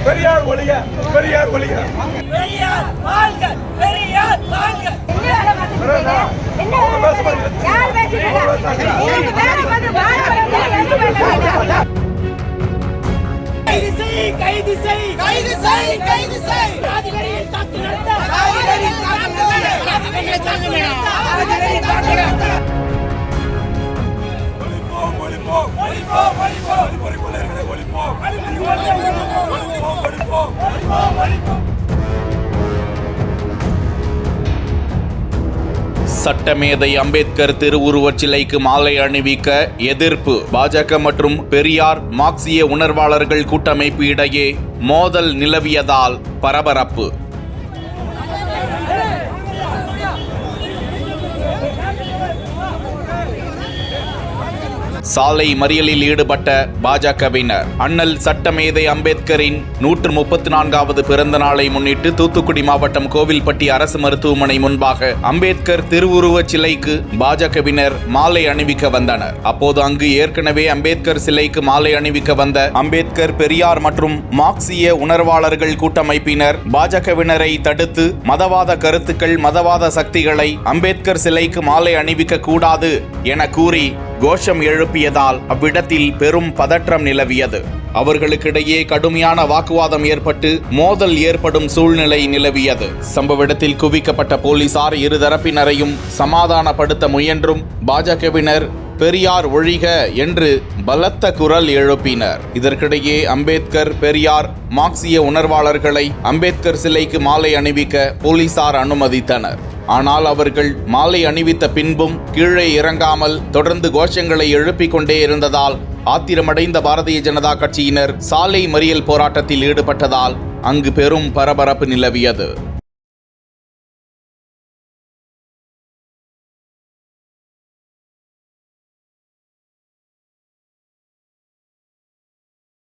பெரியார் ஒழிக, பெரியார் ஒழிக. பெரியார் வாழ்க, பெரியார் வாழ்க. கைது செய், கைது செய், கைது செய், கைது செய். அதிகாரிகள் தாக்கு நடத்த, அதிகாரிகள் தாக்கு நடத்த, அதிகாரிகள் தாக்கு நடத்த, அதிகாரிகள் தாக்கு நடத்த. ஒழிப்போம், ஒழிப்போம், ஒழிப்போம், ஒழிப்போம், ஒழிப்போம், ஒழிப்போம், ஒழிப்போம், ஒழிப்போம், ஒழிப்போம், ஒழிப்போம். சட்டமேதை அம்பேத்கர் திருவுருவச் சிலைக்கு மாலை அணிவிக்க எதிர்ப்பு. பாஜக மற்றும் பெரியார் மார்க்சிய உணர்வாளர்கள் கூட்டமைப்பு இடையே மோதல் நிலவியதால் பரபரப்பு. சாலை மறியலில் ஈடுபட்ட பாஜகவினர் அண்ணல் சட்டமேதை அம்பேத்கரின் 134வது பிறந்த நாளை முன்னிட்டு தூத்துக்குடி மாவட்டம் கோவில்பட்டி அரசு மருத்துவமனை முன்பாக அம்பேத்கர் திருவுருவச் சிலைக்கு பாஜகவினர் மாலை அணிவிக்க வந்தனர். அப்போது அங்கு ஏற்கனவே அம்பேத்கர் சிலைக்கு மாலை அணிவிக்க வந்த அம்பேத்கர், பெரியார் மற்றும் மார்க்சிய உணர்வாளர்கள் கூட்டமைப்பினர் பாஜகவினரை தடுத்து மதவாத கருத்துக்கள், மதவாத சக்திகளை அம்பேத்கர் சிலைக்கு மாலை அணிவிக்க கூடாது என கூறி கோஷம் எழுப்பியதால் அவ்விடத்தில் பெரும் பதற்றம் நிலவியது. அவர்களுக்கிடையே கடுமையான வாக்குவாதம் ஏற்பட்டு மோதல் ஏற்படும் சூழ்நிலை நிலவியது. சம்பவ இடத்தில் குவிக்கப்பட்ட போலீசார் இருதரப்பினரையும் சமாதானப்படுத்த முயன்றும் பாஜகவினர் பெரியார் ஒழிக என்று பலத்த குரல் எழுப்பினர். இதற்கிடையே அம்பேத்கர், பெரியார், மார்க்சிய உணர்வாளர்களை அம்பேத்கர் சிலைக்கு மாலை அணிவிக்க போலீசார் அனுமதித்தனர். ஆனால் அவர்கள் மாலை அணிவித்த பின்பும் கீழே இறங்காமல் தொடர்ந்து கோஷங்களை எழுப்பிக் கொண்டே இருந்ததால் ஆத்திரமடைந்த பாரதிய ஜனதா கட்சியினர் சாலை மறியல் போராட்டத்தில் ஈடுபட்டதால் அங்கு பெரும் பரபரப்பு நிலவியது.